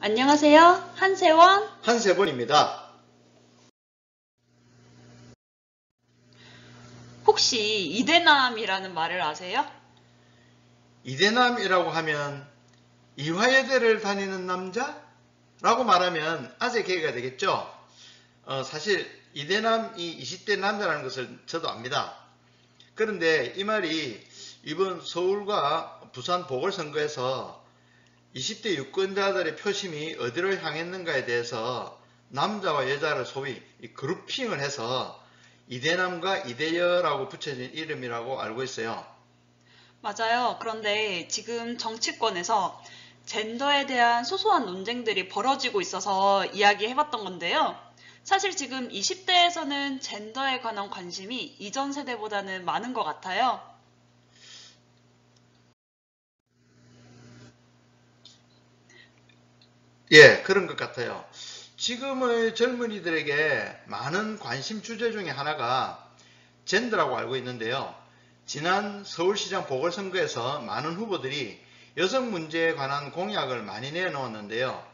안녕하세요. 한세원. 한세번입니다. 혹시 이대남이라는 말을 아세요? 이대남이라고 하면 이화여대를 다니는 남자? 라고 말하면 아재 개그가 되겠죠. 사실 이대남이 20대 남자라는 것을 저도 압니다. 그런데 이 말이 이번 서울과 부산 보궐선거에서 20대 유권자들의 표심이 어디로 향했는가에 대해서 남자와 여자를 소위 그룹핑을 해서 이대남과 이대여라고 붙여진 이름이라고 알고 있어요. 맞아요. 그런데 지금 정치권에서 젠더에 대한 소소한 논쟁들이 벌어지고 있어서 이야기해봤던 건데요. 사실 지금 20대에서는 젠더에 관한 관심이 이전 세대보다는 많은 것 같아요. 예, 그런 것 같아요. 지금의 젊은이들에게 많은 관심 주제 중에 하나가 젠더라고 알고 있는데요. 지난 서울시장 보궐선거에서 많은 후보들이 여성 문제에 관한 공약을 많이 내놓았는데요.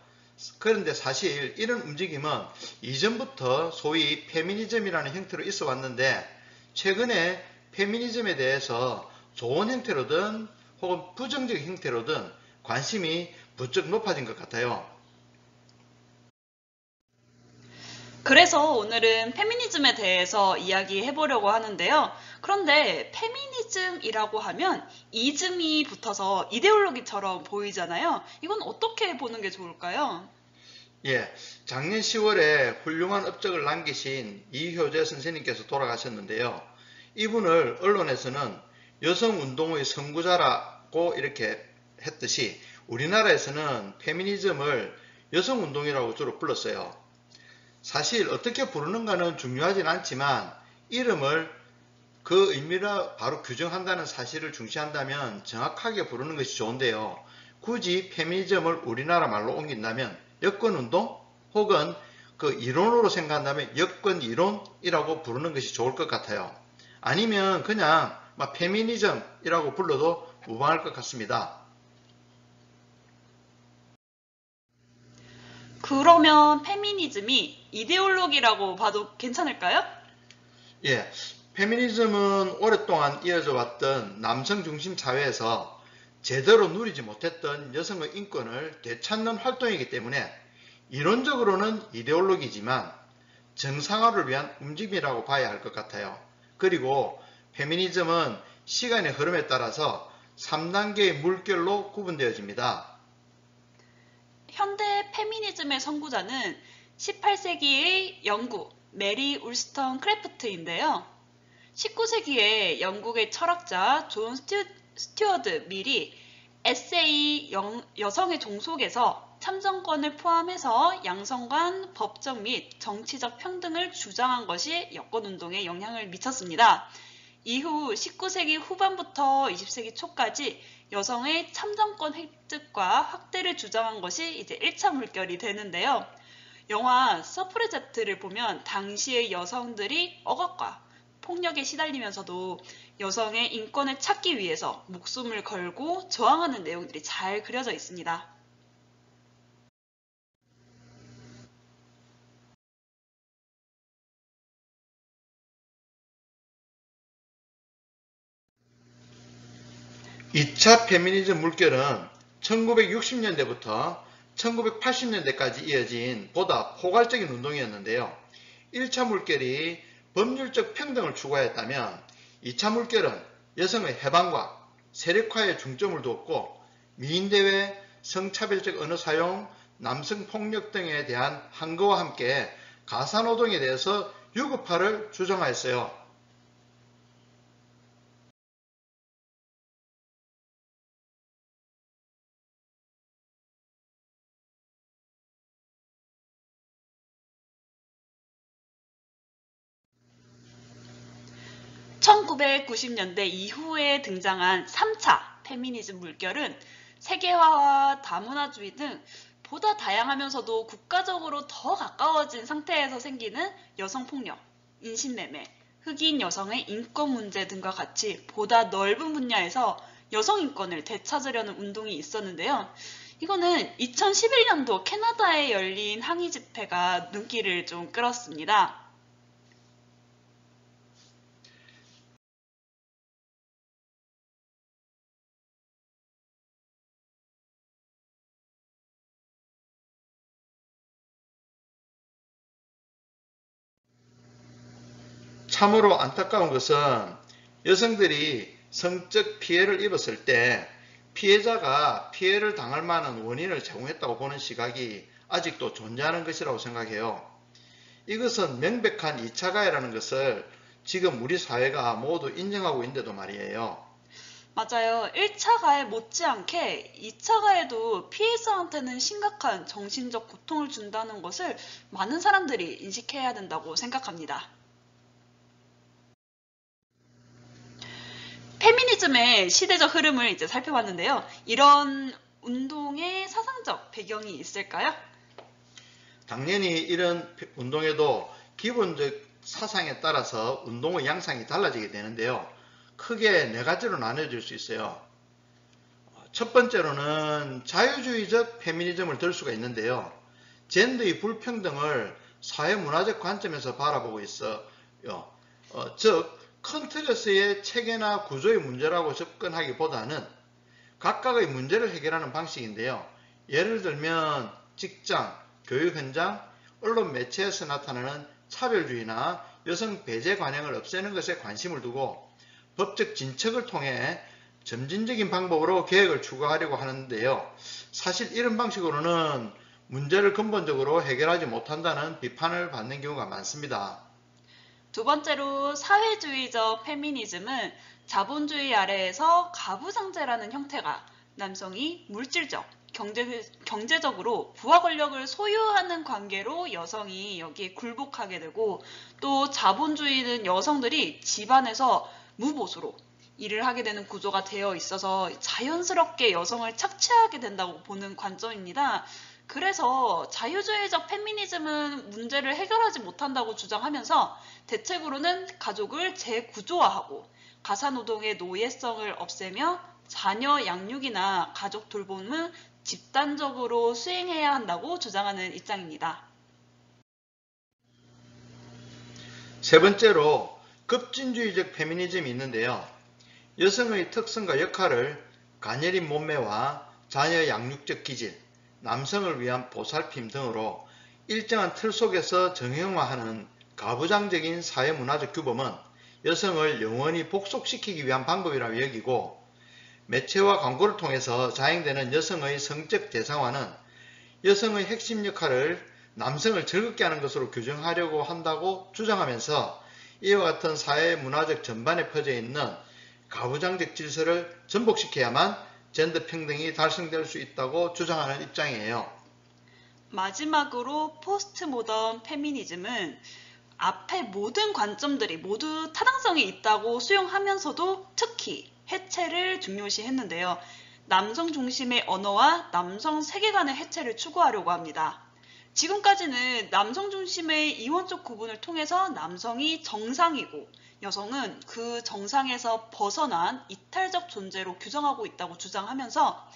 그런데 사실 이런 움직임은 이전부터 소위 페미니즘이라는 형태로 있어 왔는데 최근에 페미니즘에 대해서 좋은 형태로든 혹은 부정적 형태로든 관심이 부쩍 높아진 것 같아요. 그래서 오늘은 페미니즘에 대해서 이야기해 보려고 하는데요. 그런데 페미니즘이라고 하면 이즘이 붙어서 이데올로기처럼 보이잖아요. 이건 어떻게 보는 게 좋을까요? 예, 작년 10월에 훌륭한 업적을 남기신 이효재 선생님께서 돌아가셨는데요. 이분을 언론에서는 여성운동의 선구자라고 이렇게 했듯이 우리나라에서는 페미니즘을 여성운동이라고 주로 불렀어요. 사실 어떻게 부르는가는 중요하진 않지만 이름을 그 의미를 바로 규정한다는 사실을 중시한다면 정확하게 부르는 것이 좋은데요. 굳이 페미니즘을 우리나라 말로 옮긴다면 여권운동 혹은 그 이론으로 생각한다면 여권이론이라고 부르는 것이 좋을 것 같아요. 아니면 그냥 페미니즘이라고 불러도 무방할 것 같습니다. 그러면 페미니즘이 이데올로기라고 봐도 괜찮을까요? 예, 페미니즘은 오랫동안 이어져 왔던 남성 중심 사회에서 제대로 누리지 못했던 여성의 인권을 되찾는 활동이기 때문에 이론적으로는 이데올로기지만 정상화를 위한 움직임이라고 봐야 할 것 같아요. 그리고 페미니즘은 시간의 흐름에 따라서 3단계의 물결로 구분되어집니다. 현대 페미니즘의 선구자는 18세기의 영국 메리 울스턴 크래프트인데요. 19세기에 영국의 철학자 존 스튜어드 밀이 에세이 여성의 종속에서 참정권을 포함해서 양성간 법적 및 정치적 평등을 주장한 것이 여권운동에 영향을 미쳤습니다. 이후 19세기 후반부터 20세기 초까지 여성의 참정권 획득과 확대를 주장한 것이 이제 1차 물결이 되는데요. 영화 서프레제트를 보면 당시의 여성들이 억압과 폭력에 시달리면서도 여성의 인권을 찾기 위해서 목숨을 걸고 저항하는 내용들이 잘 그려져 있습니다. 2차 페미니즘 물결은 1960년대부터 1980년대까지 이어진 보다 포괄적인 운동이었는데요. 1차 물결이 법률적 평등을 추구하였다면 2차 물결은 여성의 해방과 세력화에 중점을 두었고 미인대회, 성차별적 언어 사용, 남성폭력 등에 대한 항거와 함께 가사노동에 대해서 유급화를 주장하였어요. 1990년대 이후에 등장한 3차 페미니즘 물결은 세계화와 다문화주의 등 보다 다양하면서도 국가적으로 더 가까워진 상태에서 생기는 여성폭력, 인신매매, 흑인 여성의 인권 문제 등과 같이 보다 넓은 분야에서 여성 인권을 되찾으려는 운동이 있었는데요. 이거는 2011년도 캐나다에 열린 항의 집회가 눈길을 좀 끌었습니다. 참으로 안타까운 것은 여성들이 성적 피해를 입었을 때 피해자가 피해를 당할 만한 원인을 제공했다고 보는 시각이 아직도 존재하는 것이라고 생각해요. 이것은 명백한 2차 가해라는 것을 지금 우리 사회가 모두 인정하고 있는데도 말이에요. 맞아요. 1차 가해 못지않게 2차 가해도 피해자한테는 심각한 정신적 고통을 준다는 것을 많은 사람들이 인식해야 된다고 생각합니다. 페미니즘의 시대적 흐름을 이제 살펴봤는데요. 이런 운동의 사상적 배경이 있을까요? 당연히 이런 운동에도 기본적 사상에 따라서 운동의 양상이 달라지게 되는데요. 크게 네 가지로 나눠질 수 있어요. 첫 번째로는 자유주의적 페미니즘을 들 수가 있는데요. 젠더의 불평등을 사회문화적 관점에서 바라보고 있어요. 즉 큰 틀에서의 체계나 구조의 문제라고 접근하기보다는 각각의 문제를 해결하는 방식인데요. 예를 들면 직장, 교육 현장, 언론 매체에서 나타나는 차별주의나 여성 배제 관행을 없애는 것에 관심을 두고 법적 진척을 통해 점진적인 방법으로 개혁을 추구하려고 하는데요. 사실 이런 방식으로는 문제를 근본적으로 해결하지 못한다는 비판을 받는 경우가 많습니다. 두 번째로 사회주의적 페미니즘은 자본주의 아래에서 가부장제라는 형태가 남성이 물질적, 경제적으로 부하 권력을 소유하는 관계로 여성이 여기에 굴복하게 되고 또 자본주의는 여성들이 집안에서 무보수로 일을 하게 되는 구조가 되어 있어서 자연스럽게 여성을 착취하게 된다고 보는 관점입니다. 그래서 자유주의적 페미니즘은 문제를 해결하지 못한다고 주장하면서 대책으로는 가족을 재구조화하고 가사노동의 노예성을 없애며 자녀 양육이나 가족 돌봄을 집단적으로 수행해야 한다고 주장하는 입장입니다. 세 번째로 급진주의적 페미니즘이 있는데요. 여성의 특성과 역할을 가녀린 몸매와 자녀 양육적 기질, 남성을 위한 보살핌 등으로 일정한 틀 속에서 정형화하는 가부장적인 사회문화적 규범은 여성을 영원히 복속시키기 위한 방법이라고 여기고 매체와 광고를 통해서 자행되는 여성의 성적 대상화는 여성의 핵심 역할을 남성을 즐겁게 하는 것으로 규정하려고 한다고 주장하면서 이와 같은 사회문화적 전반에 퍼져 있는 가부장적 질서를 전복시켜야만 젠더 평등이 달성될 수 있다고 주장하는 입장이에요. 마지막으로 포스트 모던 페미니즘은 앞의 모든 관점들이 모두 타당성이 있다고 수용하면서도 특히 해체를 중요시 했는데요. 남성 중심의 언어와 남성 세계관의 해체를 추구하려고 합니다. 지금까지는 남성 중심의 이원적 구분을 통해서 남성이 정상이고 여성은 그 정상에서 벗어난 이탈적 존재로 규정하고 있다고 주장하면서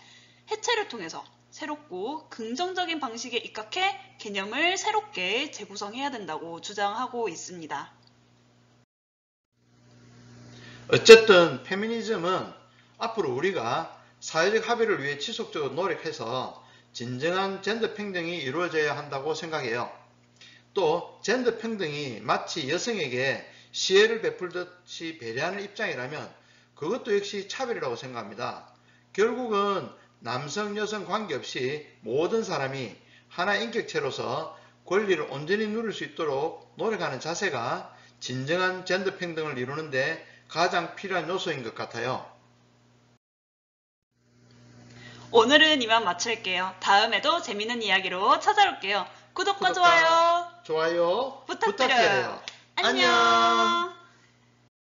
해체를 통해서 새롭고 긍정적인 방식에 입각해 개념을 새롭게 재구성해야 된다고 주장하고 있습니다. 어쨌든 페미니즘은 앞으로 우리가 사회적 합의를 위해 지속적으로 노력해서 진정한 젠더 평등이 이루어져야 한다고 생각해요. 또 젠더 평등이 마치 여성에게 시혜를 베풀듯이 배려하는 입장이라면 그것도 역시 차별이라고 생각합니다. 결국은 남성, 여성 관계없이 모든 사람이 하나의 인격체로서 권리를 온전히 누릴 수 있도록 노력하는 자세가 진정한 젠더 평등을 이루는데 가장 필요한 요소인 것 같아요. 오늘은 이만 마칠게요. 다음에도 재밌는 이야기로 찾아올게요. 구독과 구독과 좋아요 좋아요 부탁드려요. 부탁드려요. 안녕. 안녕.